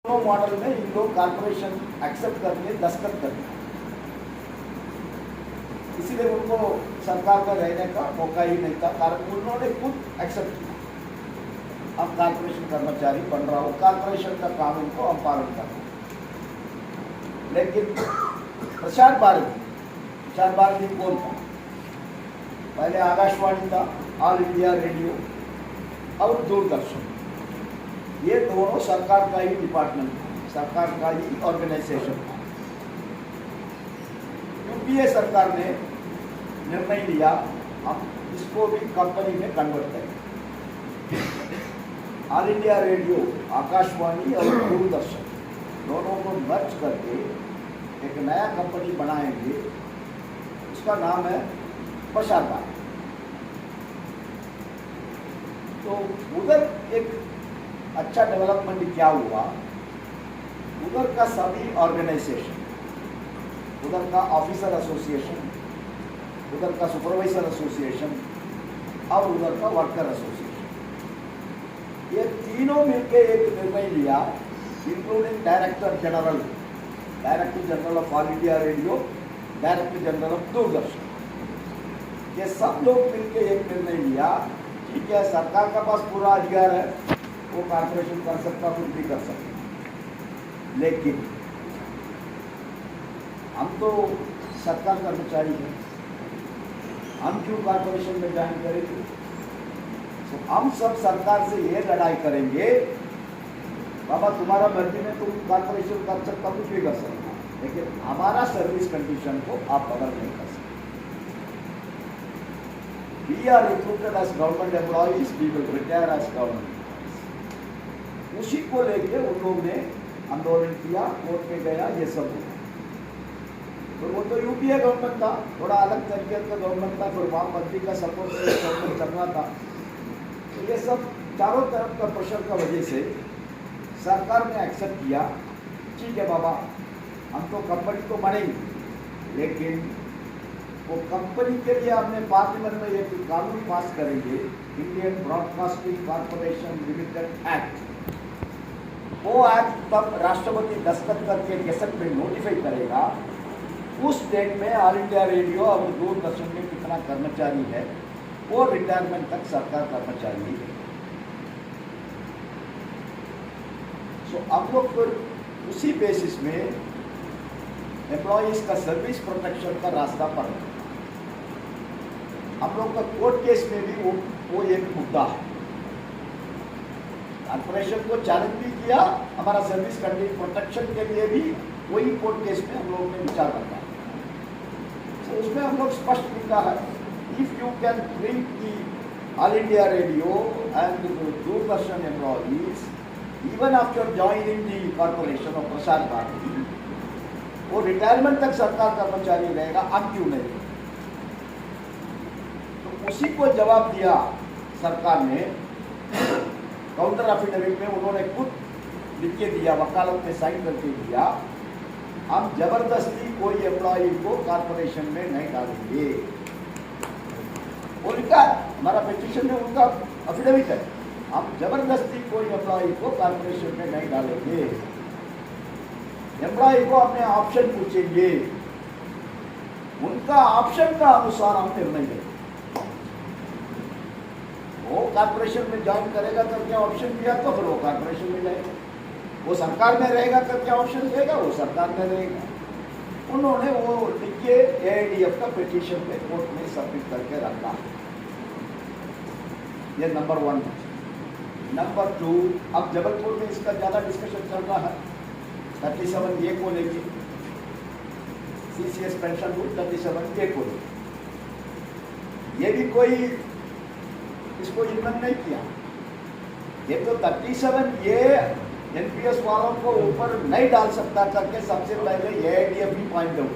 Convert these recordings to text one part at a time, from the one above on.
दोनों मॉडल में इन लोग कॉर्पोरेशन एक्सेप्ट करके दस्तखत करते हैं, इसीलिए उनको सरकार में रहने का मौका ही नहीं था, कारण उन्होंने खुद एक्सेप्ट किया अब कॉर्पोरेशन कर्मचारी बन रहा हूँ, कॉर्पोरेशन का कानून को हम पालन कर रहे हैं। लेकिन प्रसार भारती कौन था? पहले आकाशवाणी था, ऑल इंडिया रेडियो और दूरदर्शन, ये दोनों सरकार का ही डिपार्टमेंट था, सरकार का ही ऑर्गेनाइजेशन था। यूपीए सरकार ने निर्णय लिया हम इसको भी कंपनी में कन्वर्ट करेंगे। ऑल इंडिया रेडियो, आकाशवाणी और दूरदर्शन दोनों को मर्ज करके एक नया कंपनी बनाएंगे, उसका नाम है प्रसार भारती। तो उधर एक अच्छा डेवलपमेंट क्या हुआ, उधर का सभी ऑर्गेनाइजेशन, उधर का ऑफिसर एसोसिएशन, उधर का सुपरवाइजर एसोसिएशन और उधर का वर्कर एसोसिएशन, ये तीनों मिलकर एक निर्णय लिया, including director general of all India radio, director general of Doordarshan, ये सब लोग मिलकर एक निर्णय लिया, ठीक है सरकार का पास पूरा अधिकार है, वो कॉर्पोरेशन कर सकता, कुछ भी कर सकता, लेकिन हम तो सरकार कर्मचारी हैं, हम क्यों कॉर्पोरेशन में ज्वाइन करेंगे? तो हम सब सरकार से ये लड़ाई करेंगे, बाबा तुम्हारा मर्जी में तुम कॉर्पोरेशन कर सकता, कुछ भी कर सकता, लेकिन हमारा सर्विस कंडीशन को आप बदल नहीं कर सकते। We are recruited as government employees, we will retire as government employees। उसी को लेके उन लोगों ने आंदोलन किया, कोर्ट में गया, ये सब हुआ। तो वो तो यूपीए गवर्नमेंट था, थोड़ा अलग तरीके का गवर्नमेंट था, फिर वहाँ मंत्री का सपोर्ट से गवर्नमेंट चल रहा था। तो ये सब चारों तरफ का प्रेशर का वजह से सरकार ने एक्सेप्ट किया, ठीक है बाबा हम तो कंपनी तो बनेंगे, लेकिन वो कंपनी के लिए हमने पार्लियामेंट में एक कानून पास करेंगे, Indian broadcasting corporation limited act. वो एक्ट तब राष्ट्रपति दस्तखत करके गेजेट में नोटिफाई करेगा, उस डेट में ऑल इंडिया रेडियो और दूरदर्शन में कितना कर्मचारी है वो रिटायरमेंट तक सरकार कर्मचारी है। सो अब लोग फिर उसी बेसिस में एम्प्लॉयज का सर्विस प्रोटेक्शन का रास्ता पर है। हम लोग का कोर्ट केस में भी वो एक मुद्दा है, कॉर्पोरेशन को चैलेंज भी किया, हमारा सर्विस कंडीशन प्रोटेक्शन के लिए भी वही कोर्ट केस में हम लोगों ने विचार करना है। तो उसमें हम लोग स्पष्ट लिखा है, if you can treat the all India radio and Doordarshan employees even after joining the corporation of Prasar Bharati, वो रिटायरमेंट तक सरकार कर्मचारी रहेगा, अब क्यों नहीं? तो उसी को जवाब दिया सरकार ने, काउंटर एफिडेविट में उन्होंने खुद लिख के दिया, वकालत में साइन करके दिया, हम जबरदस्ती कोई एम्प्लॉय को कॉर्पोरेशन में नहीं डालेंगे। वो लिखा हमारा पिटीशन में, उनका एफिडेविट है, हम जबरदस्ती कोई एम्प्लॉय को कॉर्पोरेशन में नहीं डालेंगे, एम्प्लॉय को अपने ऑप्शन पूछेंगे, उनका ऑप्शन का अनुसार हम निर्णय लेंगे। वो कॉर्पोरेशन में ज्वाइन करेगा करके ऑप्शन दिया तो फिर वो कॉर्पोरेशन में जाएगा, वो सरकार में रहेगा करके ऑप्शन देगा, वो सरकार में रहेगा। उन्होंने वो लिख के एआईडीएफ का पिटीशन पे कोर्ट में सबमिट करके रखा। ये नंबर 1। नंबर 2, अब जबलपुर में इसका ज़्यादा डिस्कशन चल रहा है 37A को लेके, सीसीएस पेंशन रूल 37A को लेके, ये भी कोई इसको इन्वेंट नहीं किया, ये तो 37A एनपीएस वालों को ऊपर नहीं डाल सकता करके सबसे पहले एआईडीएफ भी पॉइंट आउट।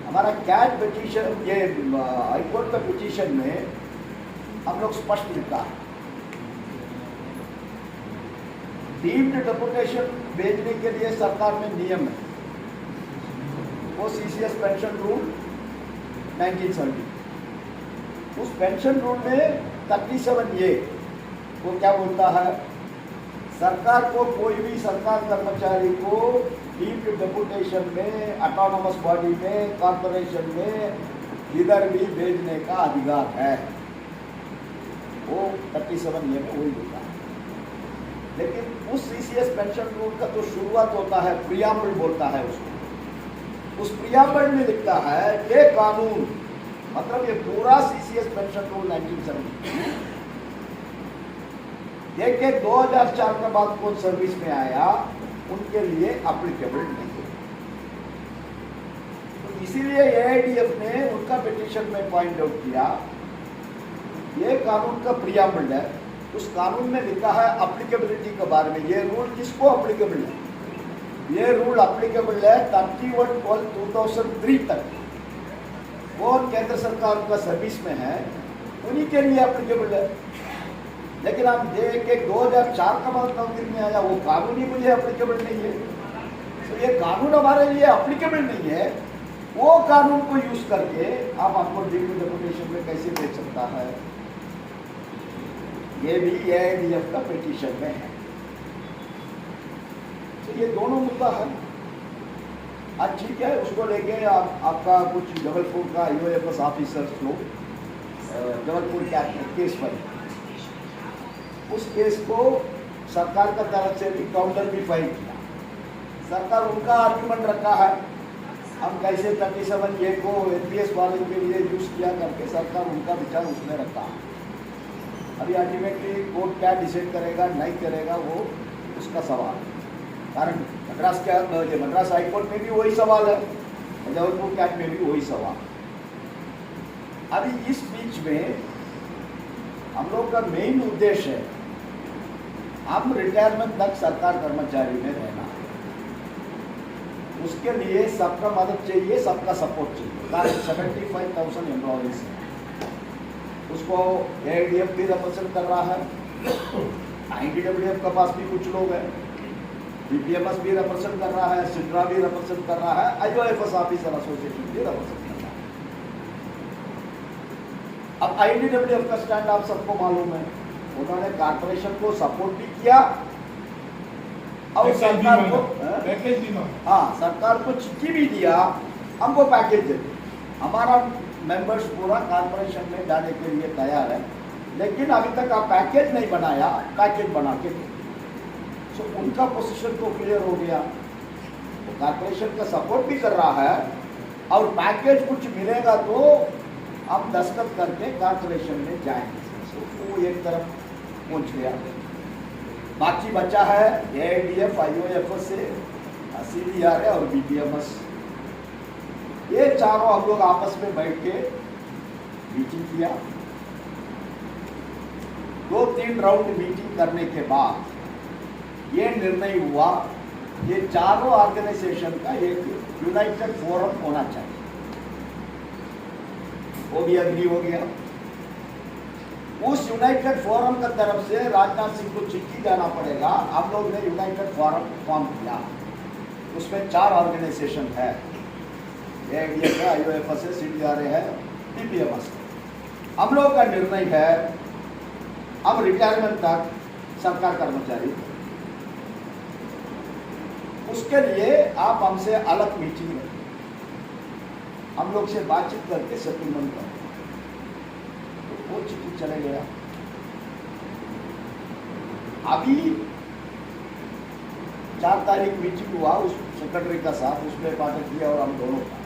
हमारा कैट पिटीशन, ये हाईकोर्ट का पिटीशन में हम लोग स्पष्ट लिखा है, डीम्ड डेपुटेशन भेजने के लिए सरकार में नियम है, वो सीसीएस पेंशन रूल 1970, उस पेंशन रूल में 37A वो क्या बोलता है, सरकार को कोई भी सरकार कर्मचारी को डीम्ड डेपुटेशन में, ऑटोनोमस बॉडी में, कॉर्पोरेशन में इधर भी भेजने का अधिकार है। वो 37 ये में वही लिखा है। लेकिन उस सीसीएस पेंशन रूल का तो शुरुआत होता है, प्रियाम्बल बोलता है उसको। उस प्रियाम्बल में लिखता है ये कानून, मतलब ये पूरा सीसीएस पेंशन रूल 1970 एक 2004 के बाद कौन सर्विस में आया उनके लिए एप्लीकेबल नहीं है। तो इसीलिए एआईडीएफ ने उनका पिटीशन में पॉइंट आउट किया, ये कानून का प्रियाम्बल है, उस कानून में लिखा है एप्लीकेबिलिटी के बारे में। ये रूल किसको एप्लीकेबल है? ये रूल एप्लीकेबल है 31/12/2003 तक। कौन केंद्र सरकार का सर्विस में है उन्हीं के लिए एप्लीकेबल है। लेकिन आप देख के 2004 का बाद नौकरी में आया, वो कानून ही मुझे एप्लीकेबल नहीं है। तो ये कानून हमारे लिए एप्लीकेबल नहीं है, वो कानून को यूज करके आप आपको डीम्ड डेपुटेशन में कैसे भेज सकता है? ये भी एआईडीएफ का पिटीशन में है। तो ये दोनों मुद्दा है। आज ठीक है, उसको लेके आपका कुछ जबलपुर का यूएफएस ऑफिसर्स लोग जबलपुर केस पर, उस केस को सरकार का तरफ से भी काउंटर भी फाइल किया। सरकार उनका आर्ग्यूमेंट रखा है, हम कैसे 37 ए को एनपीएस वाले के लिए यूज किया करके सरकार उनका विचार उसने रखा। अभी अल्टीमेटली कोर्ट क्या डिसाइड करेगा नहीं करेगा वो उसका सवाल है। कारण मद्रास हाईकोर्ट में भी वही सवाल है, जबलपुर कैट में भी वही सवाल। अभी इस बीच में हम लोग का मेन उद्देश्य है हम रिटायरमेंट तक सरकार कर्मचारी में रहना। उसके लिए सबका मदद चाहिए, सबका सपोर्ट चाहिए। कारण 75,000 एम्प्लॉयज हैं, उसको एआईडीएफ भी रिप्रेजेंट कर रहा है, आईडीडब्ल्यूएफ के पास भी कुछ लोग हैं, बीपीएमएस भी रिप्रेजेंट कर रहा है, सिट्रा भी रिप्रेजेंट कर रहा है, आईओएफएस ऑफिसर एसोसिएशन भी रिप्रेजेंट कर रहा है। अब आईडीडब्ल्यूएफ का स्टैंड आप सबको मालूम है, उन्होंने कॉर्पोरेशन को सपोर्ट भी किया और सरकार को सरकार को चिट्ठी भी दिया, हमको पैकेज दे। हमारा मेंबर्स पूरा कॉर्पोरेशन में जाने के लिए तैयार है, लेकिन अभी तक आप पैकेज नहीं बनाया, पैकेज बना के दे। सो उनका पोजीशन तो क्लियर हो गया, तो कॉर्पोरेशन का सपोर्ट भी कर रहा है और पैकेज कुछ मिलेगा तो हम दस्तखत करके कॉर्पोरेशन में जाएंगे। तो वो एक तरफ पहुंच गया। बाकी बचा है एआईडीएफ, आईओएफएस से सीडीआरए और बीपीएमएस। ये चारों हम लोग आपस में बैठ के मीटिंग किया। 2-3 राउंड मीटिंग करने के बाद ये निर्णय हुआ, ये चारों ऑर्गेनाइजेशन का एक यूनाइटेड फोरम होना चाहिए। वो भी अग्री हो गया। उस यूनाइटेड फोरम का तरफ से राजनाथ सिंह को चिट्ठी जाना पड़ेगा। हम लोग ने यूनाइटेड फोरम फॉर्म किया, उसमें 4 ऑर्गेनाइजेशन है, एआईडीएफ है, आईओएफएस है, सीडीआरए है, बीपीएमएस। हम लोग का निर्णय है अब रिटायरमेंट तक सरकार कर्मचारी। उसके लिए आप हमसे अलग मीटिंग रखें, हम लोग से बातचीत करके सेटलमेंट करें। तो वो चिट्ठी चले गया। अभी 4 तारीख मीटिंग हुआ उस सेक्रेटरी का साथ, उसमें बातें किया और हम दोनों का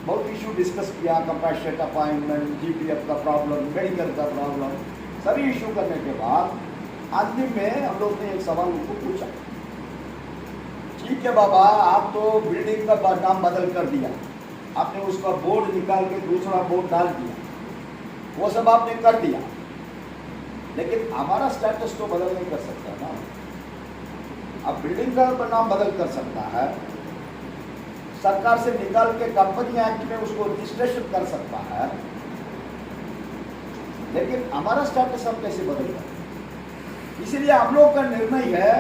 बहुत इशू डिस्कस किया। कंपैशनेट अपॉइंटमेंट, जीपीएफ का प्रॉब्लम, मेडिकल का प्रॉब्लम, सभी इशू करने के बाद अंतिम में हम लोग ने एक सवाल उनको पूछा, ठीक है बाबा, आप तो बिल्डिंग का नाम बदल कर दिया, आपने उसका बोर्ड निकाल के दूसरा बोर्ड डाल दिया, वो सब आपने कर दिया, लेकिन हमारा स्टेटस तो बदल नहीं कर सकता ना। अब बिल्डिंग का नाम बदल कर सकता है, सरकार से निकाल के कंपनी एक्ट में उसको रजिस्ट्रेशन कर सकता है, लेकिन हमारा स्टेटस हम कैसे बदल सकते? इसीलिए हम लोग का निर्णय है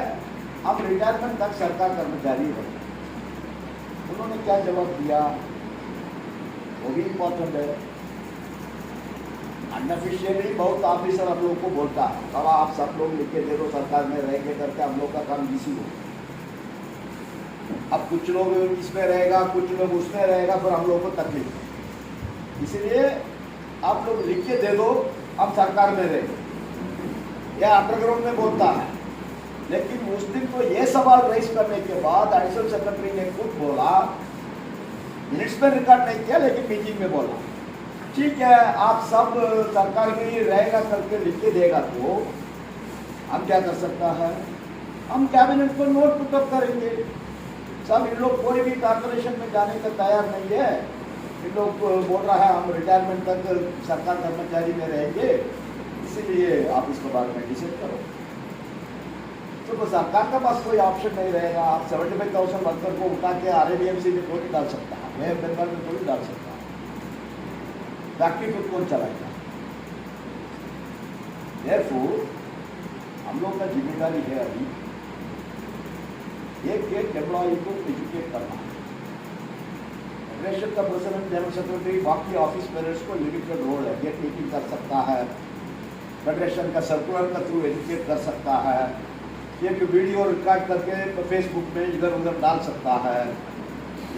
हम रिटायरमेंट तक सरकार कर्मचारी रहे। उन्होंने क्या जवाब दिया वो भी इम्पोर्टेंट है। अनऑफिशियली बहुत ऑफिसर हम लोग को बोलता है, अब आप सब लोग लिख के दे दो सरकार में रहेंगे करके हम लोग का काम इसी हो। अब कुछ लोग इसमें रहेगा, कुछ लोग उसमें रहेगा, फिर हम लोग को तकलीफ। इसलिए आप लोग लिख के दे दो हम सरकार में रहेंगे, यह अंडरग्राउंड में बोलता है। लेकिन उस दिन तो ये सवाल रेस करने के बाद एडिशनल सेक्रेटरी ने खुद बोला, मिनट्स में रिकॉर्ड नहीं किया लेकिन मीटिंग में बोला, ठीक है आप सब सरकार में ही रहेगा करके लिख के देगा तो हम क्या कर सकता है, हम कैबिनेट को नोट पुटअप करेंगे। सब इन लोग कोई भी कॉर्पोरेशन में जाने का तैयार नहीं है, इन लोग बोल रहा है हम रिटायरमेंट तक सरकार कर्मचारी में रहेंगे, इसीलिए आप इसके बारे में डिसाइड करो। तो सरकार का पास कोई ऑप्शन नहीं रहेगा। आप 75,000 वर्कर को उठा के RADMC में थोड़ी डाल सकता है, मैं बंगाल में थोड़ी डाल सकता है, फैक्ट्री खुद कौन चलाएगा। Therefore, हम लोग का जिम्मेदारी है अभी एक एम्प्लॉय को एजुकेट करना। फेडरेशन का प्रेसिडेंट, जनरल सेक्रेटरी, बाकी ऑफिस बेयर्स को लिमिटेड रोल है, गेट मीटिंग कर सकता है, फेडरेशन का सर्कुलर का थ्रू एजुकेट कर सकता है, एक वीडियो रिकॉर्ड करके फेसबुक में इधर उधर डाल सकता है।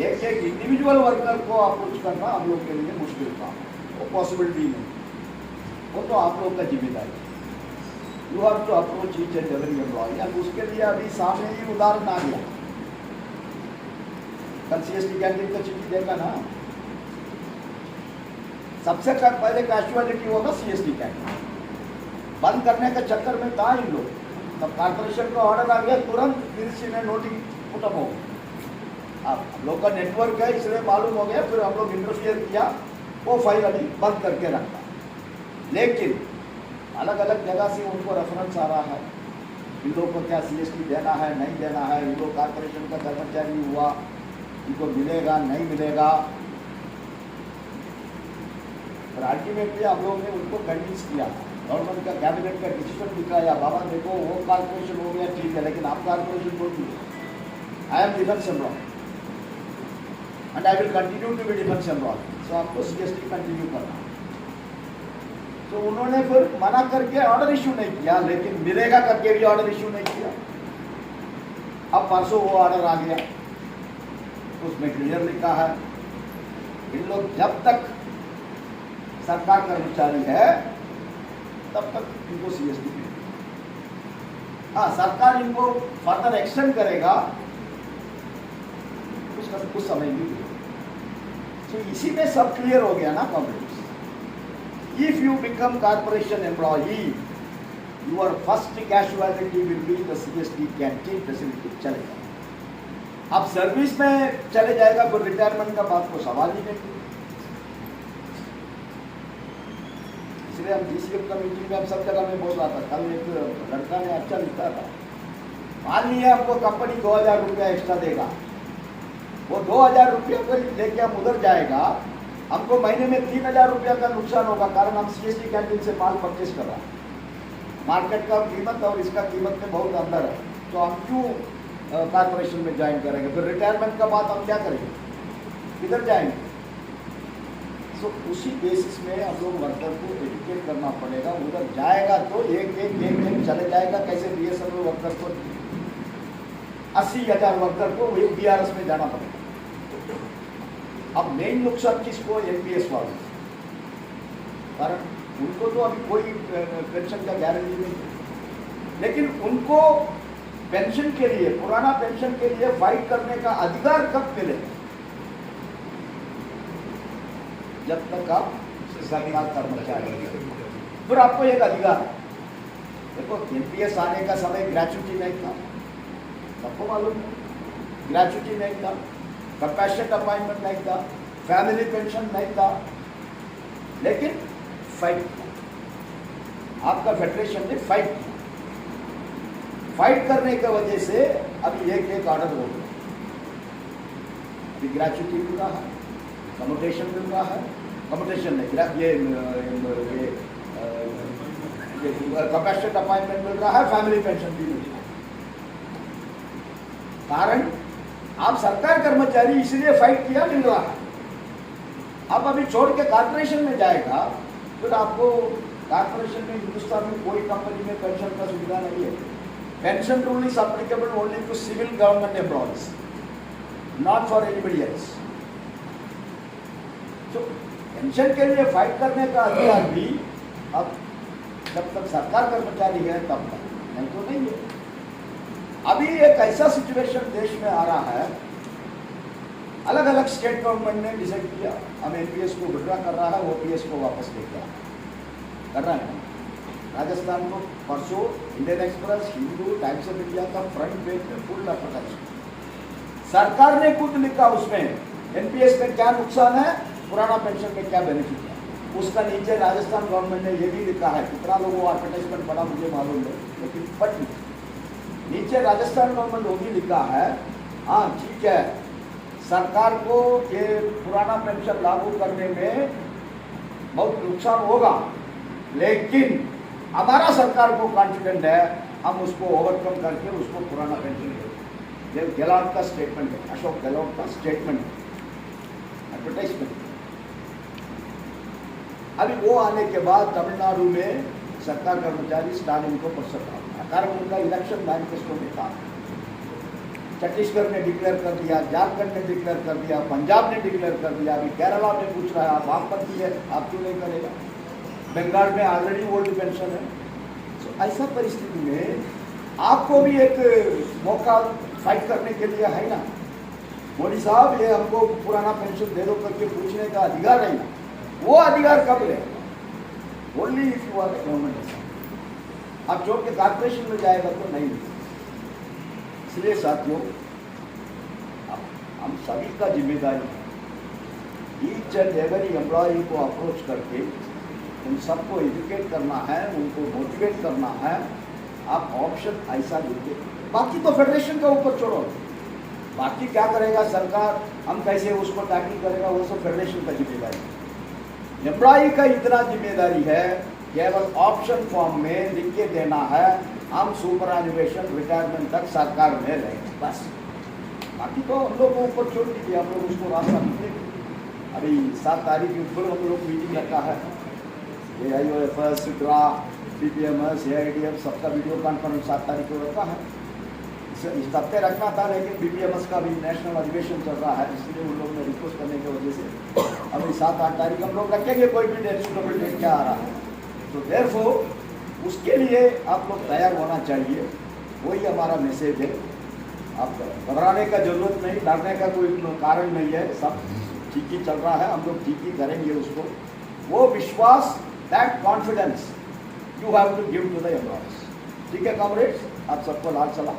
एक इंडिविजुअल वर्कर को अप्रोच करना हम लोग के लिए मुश्किल काम है, वो पॉसिबिलिटी नहीं, वो तो आप लोग का जिम्मेदारी है। You have to approach each and every employee. अब उसके लिए अभी सामने ही उदाहरण आ गया, कल CST कैंटीन को चिट्ठी देगा ना, सबसे पहले कैजुअलिटी होगा CST कैंटीन बंद करने के चक्कर में था इन लोग। तब कॉर्पोरेशन का ऑर्डर आ गया, तुरंत मिनिस्ट्री ने नोटिंग पुटअप हो गया। अब हम लोग का नेटवर्क है इसलिए मालूम हो गया, फिर हम लोग इंटरफियर किया, वो फाइल अभी बंद करके रखा। लेकिन अलग अलग जगह से उनको रेफरेंस आ रहा है, इन लोग को क्या CST देना है नहीं देना है, इन लोग कॉर्पोरेशन का कर्मचारी हुआ, इनको मिलेगा नहीं मिलेगा। पर अल्टीमेटली हम लोग ने उनको कन्विंस किया, गवर्नमेंट का कैबिनेट का डिसीजन दिखाया, बाबा देखो वो कॉर्पोरेशन हो गया ठीक है, लेकिन आप कॉर्पोरेशन बोल दीजिए I am defence employ and I will continue to be defence employ, so आपको CST कंटिन्यू करना। तो उन्होंने फिर मना करके ऑर्डर इशू नहीं किया, लेकिन मिलेगा करके भी ऑर्डर इशू नहीं किया। अब परसों वो ऑर्डर आ गया, उसमें क्लियर लिखा है इन लोग जब तक सरकार कर्मचारी है तब तक इनको CST मिलेगी। हाँ, सरकार इनको फर्दर एक्सटेंड करेगा उसका कुछ समय भी। तो इसी में सब क्लियर हो गया ना complex. If you become corporation employee, your first casualty will be the CST canteen facility चलेगा। अब सर्विस में चले जाएगा, फिर रिटायरमेंट का बात को सवाल ही नहीं। इसलिए हम DCM का मीटिंग में हम सब जगह में बोल रहा था, कल एक लड़का ने अच्छा लिखा था, मान लिया हमको कंपनी 2,000 रुपया एक्स्ट्रा देगा, वो 2,000 रुपया को लेके हम उधर जाएगा, हमको महीने में 3,000 रुपया का नुकसान होगा, कारण हम CST कैंटीन से माल परचेज कर रहा है। मार्केट का कीमत और इसका कीमत में बहुत अंदर है, तो हम क्यों कॉर्पोरेशन में ज्वाइन करेंगे। फिर रिटायरमेंट का बात हम क्या करेंगे, किधर जाएंगे। तो उसी बेसिस में हम लोग वर्कर को एजुकेट करना पड़ेगा। उधर जाएगा तो एक चले जाएगा, कैसे BSNL वर्कर को 80,000 वर्कर को BRS में जाना पड़ेगा। अब मेन नुकसान किसको, NPS वालों, कारण उनको तो अभी कोई पेंशन का गारंटी नहीं है, लेकिन उनको पेंशन के लिए, पुराना पेंशन के लिए फाइट करने का अधिकार कब मिलेगा, जब तक आप सरकार कर्मचारी। फिर आपको एक अधिकार है, देखो NPS आने का समय ग्रेचुटी नहीं था, सबको मालूम है, ग्रेचुटी नहीं था, कंपैशनेट अपॉइंटमेंट नहीं था, फैमिली पेंशन नहीं था, लेकिन फाइट किया, आपका फेडरेशन ने फाइट किया। फाइट करने की वजह से अभी एक ऑर्डर हो गया, अभी ग्रेचुटी मिल रहा है, कम्यूटेशन मिल रहा है, कम्यूटेशन नहीं, ये कंपैशनेट अपॉइंटमेंट मिल रहा है, फैमिली पेंशन भी मिल रहा है। कारण आप सरकार कर्मचारी इसलिए फाइट किया, मिल रहा है। अब अभी छोड़ के कॉर्पोरेशन में जाएगा फिर आपको कॉर्पोरेशन में, हिंदुस्तान में कोई कंपनी में पेंशन का सुविधा नहीं है। Pension rule is applicable only to civil government employees, not for anybody else. तो पेंशन के लिए फाइट करने का अधिकार भी अब जब तक सरकार कर्मचारी है तब तक, नहीं तो नहीं है। अभी एक ऐसा सिचुएशन देश में आ रहा है, अलग अलग स्टेट गवर्नमेंट ने डिसाइड किया हम एनपीएस को विड्रॉ कर रहा है, ओपीएस को वापस लेके कर रहा है। राजस्थान को परसों Indian express, Hindu, times of India का फ्रंट पेज में फुल एडवर्टाइजमेंट। सरकार ने खुद लिखा उसमें एनपीएस में क्या नुकसान है, पुराना पेंशन में क्या बेनिफिट है। उसका नीचे राजस्थान गवर्नमेंट ने ये भी लिखा है, कितना लोगों को एडवर्टाइजमेंट पड़ा मुझे मालूम नहीं, लेकिन बट नीचे राजस्थान गवर्नमेंट वो भी लिखा है, हाँ ठीक है, सरकार को ये पुराना पेंशन लागू करने में बहुत नुकसान होगा, लेकिन हमारा सरकार को कॉन्फिडेंट है हम उसको ओवरकम करके उसको पुराना पेंशन देंगे। ये गहलोत का स्टेटमेंट है, अशोक गहलोत का स्टेटमेंट है, एडवर्टाइजमेंट। अभी वो आने के बाद तमिलनाडु में सरकार कर्मचारी स्टालिन को पसंद आता है, कारण उनका इलेक्शन मैनिफेस्टो में था। छत्तीसगढ़ ने डिक्लेयर कर दिया, झारखंड ने डिक्लेयर कर दिया, पंजाब ने डिक्लेयर कर दिया, अभी केरला में पूछ रहा है आप वामपंथी है आप क्यों नहीं करेगा, बंगाल में ऑलरेडी ओल्ड पेंशन है। तो ऐसा परिस्थिति में आपको भी एक मौका फाइट करने के लिए है ना, मोदी साहब ये हमको पुराना पेंशन दे दो करके पूछने का अधिकार है ना, वो अधिकार कब ले, only if you are government. आप जो के कॉर्पोरेशन में जाएगा तो नहीं। इसलिए साथियों हम सभी का जिम्मेदारी है ईच एंड एवरी एम्प्लॉय को अप्रोच करके उन सबको एजुकेट करना है, उनको मोटिवेट करना है। आप ऑप्शन ऐसा दीजिए, बाकी तो फेडरेशन का ऊपर छोड़ो, बाकी क्या करेगा सरकार, हम कैसे उसको टैकल करेगा, वो सब फेडरेशन का जिम्मेदारी है। एम्प्लॉय का इतना जिम्मेदारी है केवल ऑप्शन फॉर्म में लिख के देना है, हम सुपरएनुएशन रिटायरमेंट तक सरकार में रहेंगे बस, बाकी तो हम लोग को ऊपर छोड़ दीजिए, हम लोग उसको रास्ता निकलेंगे। अभी 7 तारीख के ऊपर हम लोग मीटिंग रखा है, AIOFS, सिट्रा, BPMS, AIDF सबका वीडियो कॉन्फ्रेंस 7 तारीख को रखा है। इस हफ्ते रखना था, लेकिन BPMS का भी नेशनल अधिवेशन चल रहा है, इसलिए उन लोगों ने रिक्वेस्ट करने की वजह से अभी 7-8 तारीख हम लोग रखेंगे, कोई भी डेट सुटेबल डेट क्या आ रहा है। तो देयरफॉर उसके लिए आप लोग तैयार होना चाहिए, वही हमारा मैसेज है। आप घबराने का जरूरत नहीं, डरने का कोई कारण नहीं है, सब ठीक ही चल रहा है, हम लोग ठीक ही करेंगे उसको। वो विश्वास, that confidence you have to give to the employees. ठीक है कॉमरेड्स, आप सबको लाल सलाम।